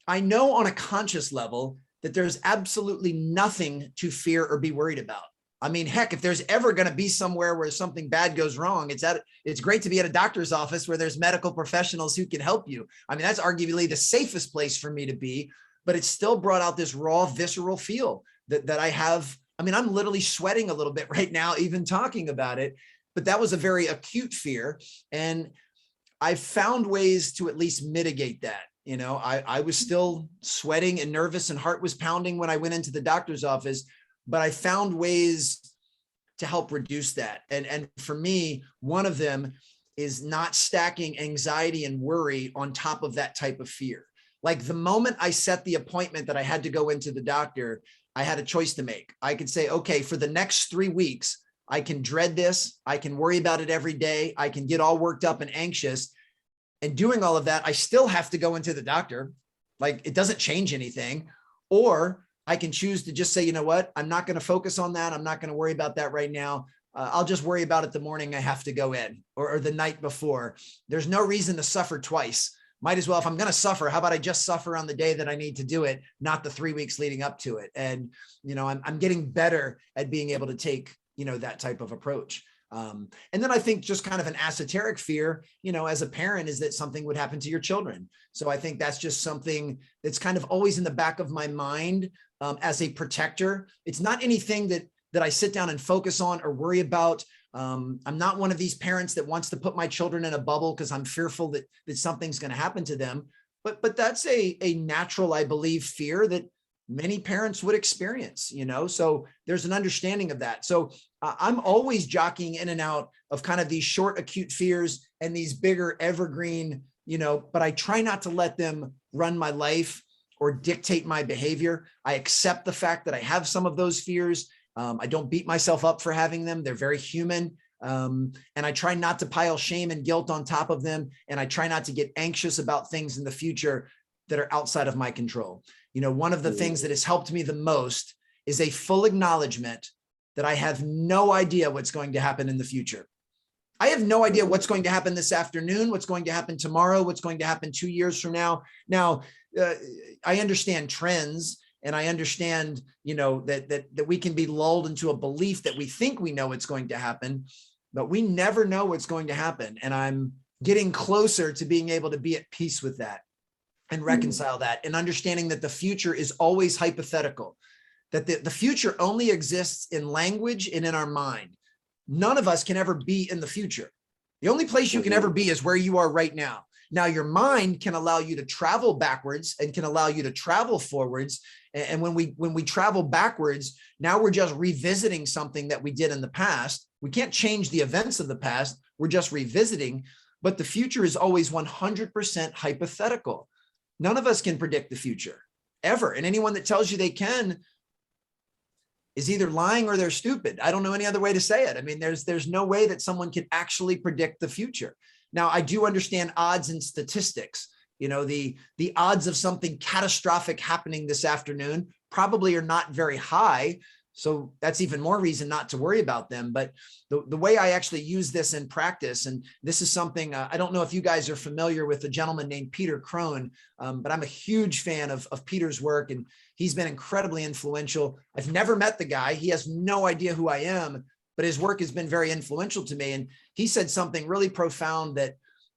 I know on a conscious level that there's absolutely nothing to fear or be worried about. I mean, heck, if there's ever going to be somewhere where something bad goes wrong, it's great to be at a doctor's office where there's medical professionals who can help you. I mean, that's arguably the safest place for me to be, but it still brought out this raw, visceral feel that I have. I mean, I'm literally sweating a little bit right now, even talking about it, but that was a very acute fear. And I found ways to at least mitigate that. I was still sweating and nervous and heart was pounding when I went into the doctor's office, but I found ways to help reduce that. And for me, one of them is not stacking anxiety and worry on top of that type of fear. Like the moment I set the appointment that I had to go into the doctor, I had a choice to make. I could say, okay, for the next 3 weeks, I can dread this. I can worry about it every day. I can get all worked up and anxious. And doing all of that, I still have to go into the doctor. Like it doesn't change anything. Or I can choose to just say, you know what, I'm not going to focus on that. I'm not going to worry about that right now. I'll just worry about it the morning I have to go in or the night before. There's no reason to suffer twice. Might as well, if I'm going to suffer, how about I just suffer on the day that I need to do it, not the 3 weeks leading up to it. And, I'm getting better at being able to take, that type of approach. And then I think just kind of an esoteric fear, as a parent is that something would happen to your children. So I think that's just something that's kind of always in the back of my mind as a protector. It's not anything that I sit down and focus on or worry about. I'm not one of these parents that wants to put my children in a bubble because I'm fearful that something's going to happen to them. But that's a natural, I believe, fear that many parents would experience, so there's an understanding of that. So I'm always jockeying in and out of kind of these short acute fears and these bigger evergreen, but I try not to let them run my life or dictate my behavior. I accept the fact that I have some of those fears. I don't beat myself up for having them. They're very human. And I try not to pile shame and guilt on top of them. And I try not to get anxious about things in the future that are outside of my control. One of the things that has helped me the most is a full acknowledgement that I have no idea what's going to happen in the future. I have no idea what's going to happen this afternoon, what's going to happen tomorrow, what's going to happen 2 years from now. Now, I understand trends And I understand, that we can be lulled into a belief that we think we know what's going to happen, but we never know what's going to happen. And I'm getting closer to being able to be at peace with that and reconcile that, and understanding that the future is always hypothetical, that the future only exists in language and in our mind. None of us can ever be in the future. The only place you can ever be is where you are right now. Now, your mind can allow you to travel backwards and can allow you to travel forwards. And when we travel backwards, now we're just revisiting something that we did in the past. We can't change the events of the past. We're just revisiting. But the future is always 100% hypothetical. None of us can predict the future, ever. And anyone that tells you they can is either lying or they're stupid. I don't know any other way to say it. I mean, there's no way that someone can actually predict the future. Now, I do understand odds and statistics. The odds of something catastrophic happening this afternoon probably are not very high. So that's even more reason not to worry about them. But the way I actually use this in practice, and this is something, I don't know if you guys are familiar with a gentleman named Peter Crone, but I'm a huge fan of Peter's work, and he's been incredibly influential. I've never met the guy. He has no idea who I am, but his work has been very influential to me. And he said something really profound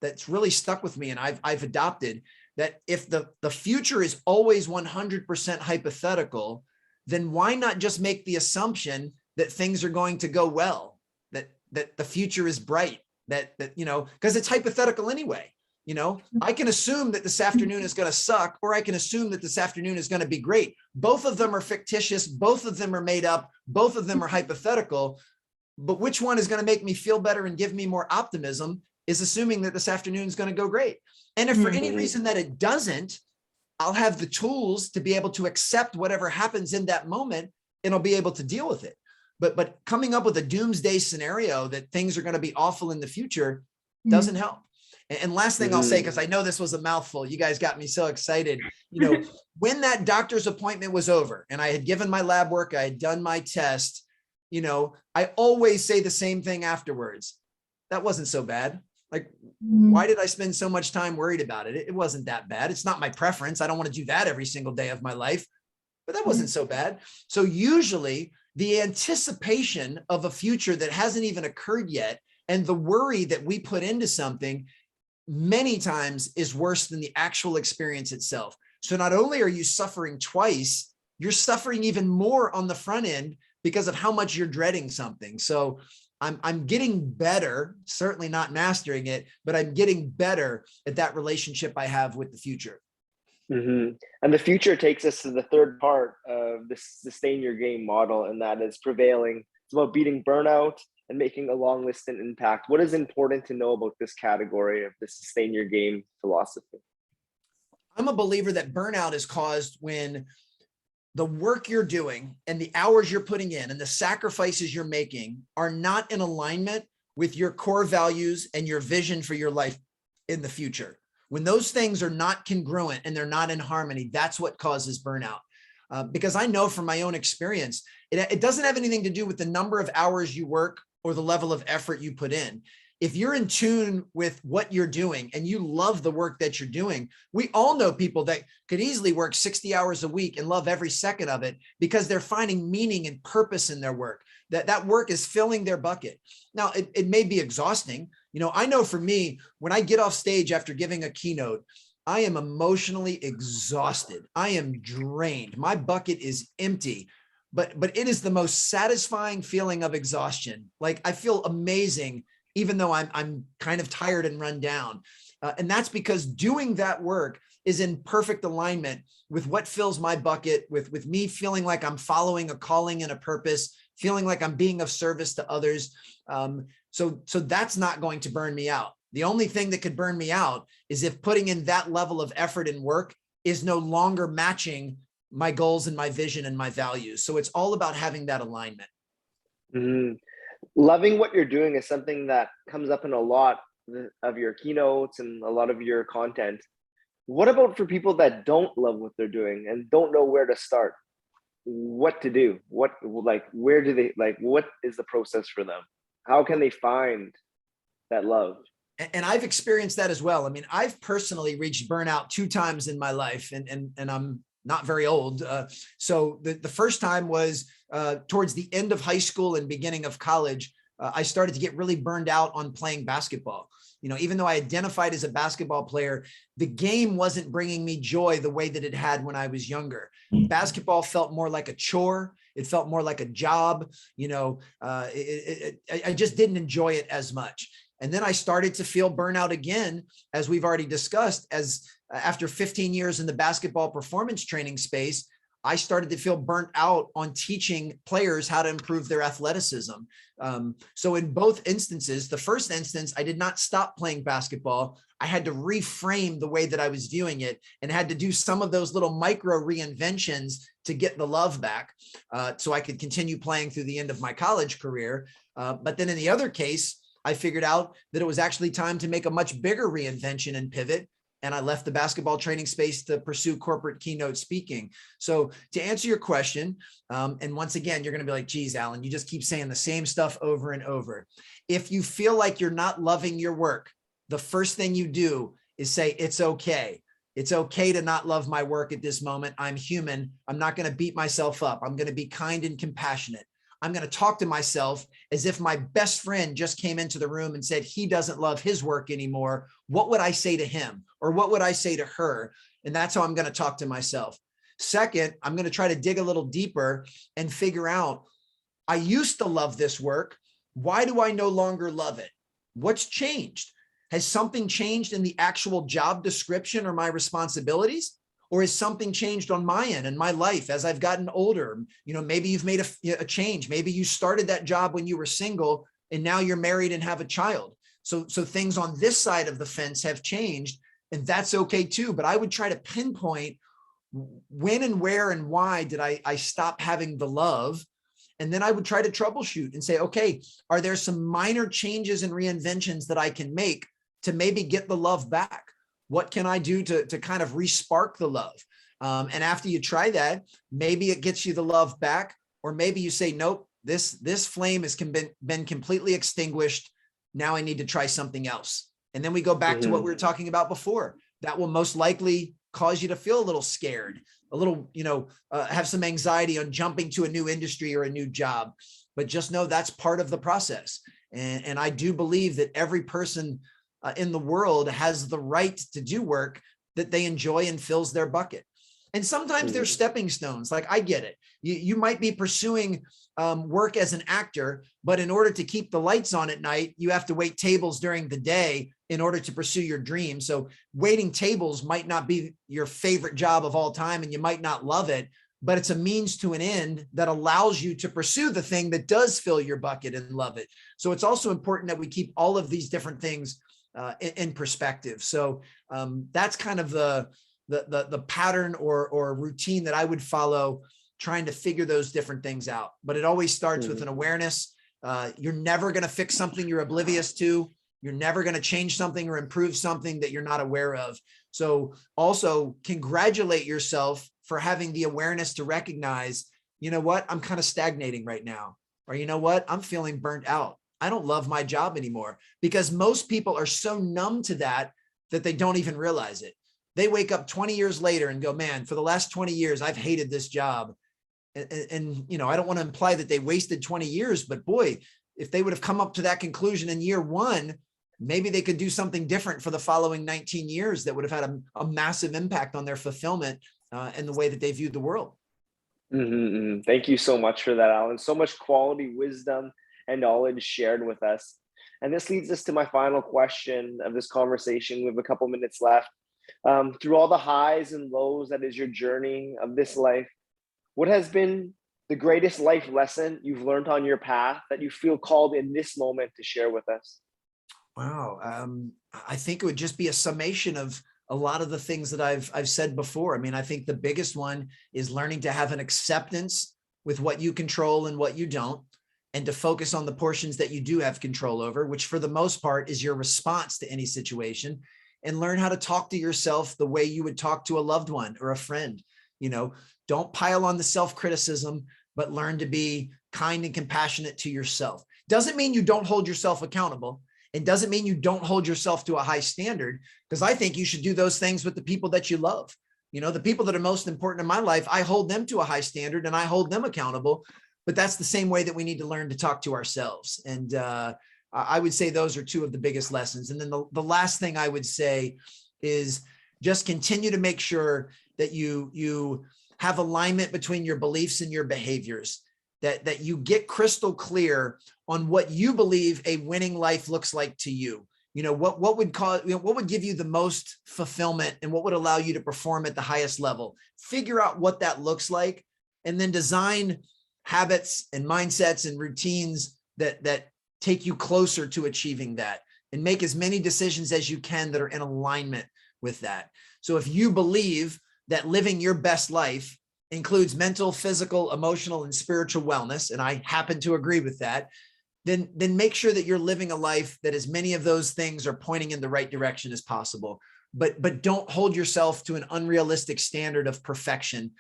that's really stuck with me, and I've adopted, that if the future is always 100% hypothetical, then why not just make the assumption that things are going to go well, that the future is bright, that because it's hypothetical anyway. I can assume that this afternoon is going to suck, or I can assume that this afternoon is going to be great. Both of them are fictitious. Both of them are made up. Both of them are hypothetical. But which one is going to make me feel better and give me more optimism is assuming that this afternoon is going to go great. And if for any reason that it doesn't, I'll have the tools to be able to accept whatever happens in that moment, and I'll be able to deal with it. But coming up with a doomsday scenario that things are going to be awful in the future doesn't help. And last thing I'll say, because I know this was a mouthful, you guys got me so excited. When that doctor's appointment was over and I had given my lab work, I had done my test, I always say the same thing afterwards. That wasn't so bad. Like, why did I spend so much time worried about it? It wasn't that bad. It's not my preference. I don't want to do that every single day of my life, but that wasn't so bad. So usually the anticipation of a future that hasn't even occurred yet, and the worry that we put into something many times is worse than the actual experience itself. So not only are you suffering twice, you're suffering even more on the front end because of how much you're dreading something. So I'm getting better, certainly not mastering it, but I'm getting better at that relationship I have with the future. And the future takes us to the third part of the sustain your game model, and that is prevailing. It's about beating burnout and making a long-lasting impact. What is important to know about this category of the sustain your game philosophy? I'm a believer that burnout is caused when the work you're doing and the hours you're putting in and the sacrifices you're making are not in alignment with your core values and your vision for your life in the future. When those things are not congruent and they're not in harmony, that's what causes burnout. Because I know from my own experience, it doesn't have anything to do with the number of hours you work or the level of effort you put in. If you're in tune with what you're doing and you love the work that you're doing, we all know people that could easily work 60 hours a week and love every second of it because they're finding meaning and purpose in their work. That work is filling their bucket. Now, it may be exhausting. I know for me, when I get off stage after giving a keynote, I am emotionally exhausted. I am drained. My bucket is empty, but it is the most satisfying feeling of exhaustion. Like, I feel amazing, even though I'm kind of tired and run down. And that's because doing that work is in perfect alignment with what fills my bucket, with me feeling like I'm following a calling and a purpose, feeling like I'm being of service to others. So that's not going to burn me out. The only thing that could burn me out is if putting in that level of effort and work is no longer matching my goals and my vision and my values. So it's all about having that alignment. Loving what you're doing is something that comes up in a lot of your keynotes and a lot of your content. What about for people that don't love what they're doing and don't know where to start? What to do? Where do they, what is the process for them? How can they find that love? And I've experienced that as well. I mean, I've personally reached burnout 2 times in my life, and I'm not very old. So the first time was towards the end of high school and beginning of college. I started to get really burned out on playing basketball. Even though I identified as a basketball player, the game wasn't bringing me joy the way that it had when I was younger. Basketball felt more like a chore. It felt more like a job. I just didn't enjoy it as much. And then I started to feel burnout again, as we've already discussed, as after 15 years in the basketball performance training space, I started to feel burnt out on teaching players how to improve their athleticism. So in both instances, the first instance, I did not stop playing basketball. I had to reframe the way that I was viewing it and had to do some of those little micro reinventions to get the love back so I could continue playing through the end of my college career. But then in the other case, I figured out that it was actually time to make a much bigger reinvention and pivot. And I left the basketball training space to pursue corporate keynote speaking. So to answer your question, and once again, you're going to be like, geez, Alan, you just keep saying the same stuff over and over. If you feel like you're not loving your work, the first thing you do is say, it's okay. It's okay to not love my work at this moment. I'm human. I'm not going to beat myself up. I'm going to be kind and compassionate. I'm going to talk to myself as if my best friend just came into the room and said he doesn't love his work anymore. What would I say to him? Or what would I say to her? And that's how I'm going to talk to myself. Second, I'm going to try to dig a little deeper and figure out, I used to love this work. Why do I no longer love it? What's changed? Has something changed in the actual job description or my responsibilities? Or has something changed on my end in my life as I've gotten older? Maybe you've made a change. Maybe you started that job when you were single and now you're married and have a child. So things on this side of the fence have changed, and that's okay too. But I would try to pinpoint when and where and why did I stop having the love? And then I would try to troubleshoot and say, okay, are there some minor changes and reinventions that I can make to maybe get the love back? What can I do to kind of re-spark the love? And after you try that, maybe it gets you the love back, or maybe you say, nope, this flame has been completely extinguished. Now I need to try something else. And then we go back to what we were talking about before. That will most likely cause you to feel a little scared, a little, have some anxiety on jumping to a new industry or a new job. But just know that's part of the process. And I do believe that every person in the world has the right to do work that they enjoy and fills their bucket. And sometimes they're stepping stones. Like, I get it. You might be pursuing work as an actor, but in order to keep the lights on at night, you have to wait tables during the day in order to pursue your dream. So waiting tables might not be your favorite job of all time, and you might not love it, but it's a means to an end that allows you to pursue the thing that does fill your bucket and love it. So it's also important that we keep all of these different things in perspective. So that's kind of the pattern or routine that I would follow, trying to figure those different things out. But it always starts with an awareness. You're never going to fix something you're oblivious to. You're never going to change something or improve something that you're not aware of. So also congratulate yourself for having the awareness to recognize, you know what, I'm kind of stagnating right now. Or you know what, I'm feeling burnt out. I don't love my job anymore, because most people are so numb to that they don't even realize it. They wake up 20 years later and go, man, for the last 20 years, I've hated this job. And I don't want to imply that they wasted 20 years, but boy, if they would have come up to that conclusion in year one, maybe they could do something different for the following 19 years that would have had a massive impact on their fulfillment and the way that they viewed the world. Thank you so much for that, Alan. So much quality wisdom and knowledge shared with us. And this leads us to my final question of this conversation. We have a couple minutes left. Through all the highs and lows that is your journey of this life, what has been the greatest life lesson you've learned on your path that you feel called in this moment to share with us? Wow. I think it would just be a summation of a lot of the things that I've said before. I mean, I think the biggest one is learning to have an acceptance with what you control and what you don't, and to focus on the portions that you do have control over, which for the most part is your response to any situation, and learn how to talk to yourself the way you would talk to a loved one or a friend. Don't pile on the self-criticism, but learn to be kind and compassionate to yourself. Doesn't mean you don't hold yourself accountable. It doesn't mean you don't hold yourself to a high standard, because I think you should do those things with the people that you love. You know, the people that are most important in my life, I hold them to a high standard and I hold them accountable. But that's the same way that we need to learn to talk to ourselves. And I would say those are two of the biggest lessons. And then the last thing I would say is just continue to make sure that you have alignment between your beliefs and your behaviors, that you get crystal clear on what you believe a winning life looks like to you. You know, what would give you the most fulfillment and what would allow you to perform at the highest level. Figure out what that looks like, and then design habits and mindsets and routines that take you closer to achieving that, and make as many decisions as you can that are in alignment with that. So if you believe that living your best life includes mental, physical, emotional, and spiritual wellness, and I happen to agree with that, then make sure that you're living a life that as many of those things are pointing in the right direction as possible. But don't hold yourself to an unrealistic standard of perfection,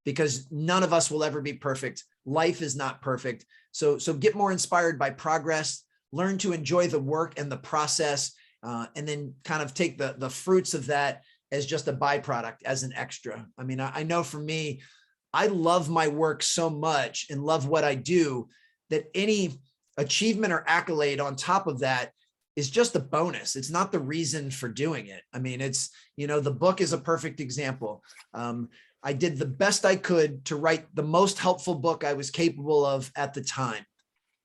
because none of us will ever be perfect. Life is not perfect. So get more inspired by progress, learn to enjoy the work and the process, and then kind of take the fruits of that as just a byproduct, as an extra. I mean, I know for me, I love my work so much and love what I do that any achievement or accolade on top of that is just a bonus. It's not the reason for doing it. I mean, it's, you know, the book is a perfect example. I did the best I could to write the most helpful book I was capable of at the time.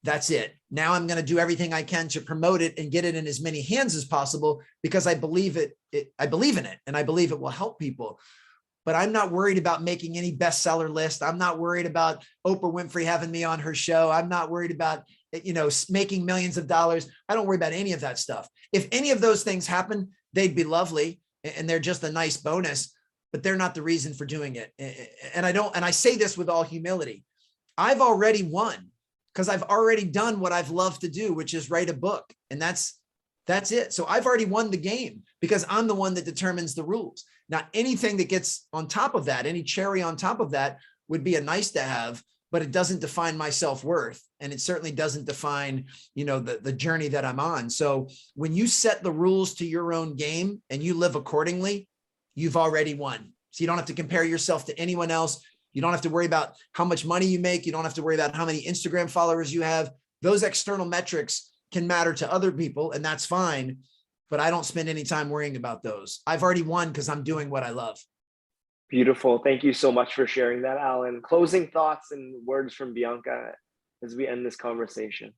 That's it. Now I'm going to do everything I can to promote it and get it in as many hands as possible, because I believe I believe in it, and I believe it will help people. But I'm not worried about making any bestseller list. I'm not worried about Oprah Winfrey having me on her show. I'm not worried about, you know, making millions of dollars. I don't worry about any of that stuff. If any of those things happen, they'd be lovely, and they're just a nice bonus, but they're not the reason for doing it. And I say this with all humility. I've already won, because I've already done what I've loved to do, which is write a book. And that's it. So I've already won the game, because I'm the one that determines the rules. Now, anything that gets on top of that, any cherry on top of that, would be a nice to have, but it doesn't define my self-worth. And it certainly doesn't define, you know, the journey that I'm on. So when you set the rules to your own game and you live accordingly, you've already won. So you don't have to compare yourself to anyone else. You don't have to worry about how much money you make. You don't have to worry about how many Instagram followers you have. Those external metrics can matter to other people, and that's fine. But I don't spend any time worrying about those. I've already won because I'm doing what I love. Beautiful. Thank you so much for sharing that, Alan. Closing thoughts and words from Bianca as we end this conversation.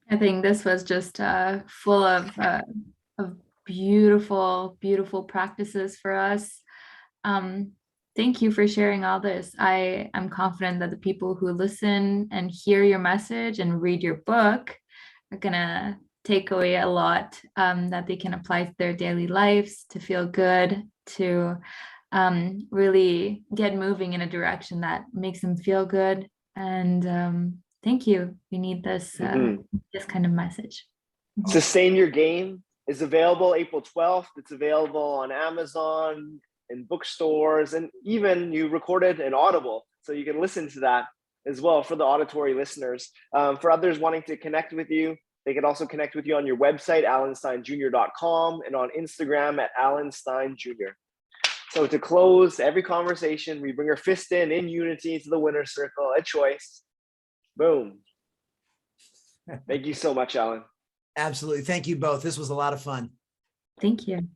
I think this was just full of beautiful, beautiful practices for us. Thank you for sharing all this. I am confident that the people who listen and hear your message and read your book are gonna take away a lot that they can apply to their daily lives, to feel good, to really get moving in a direction that makes them feel good. And thank you. We need this this kind of message. Sustain Your Game is available April 12th. It's available on Amazon, in bookstores, and even you recorded an Audible, so you can listen to that as well for the auditory listeners. For others wanting to connect with you, they can also connect with you on your website, alansteinjr.com, and on Instagram at alansteinjr. So to close every conversation, we bring our fist in unity to the winner's circle, a choice. Boom. Thank you so much, Alan. Absolutely. Thank you both. This was a lot of fun. Thank you.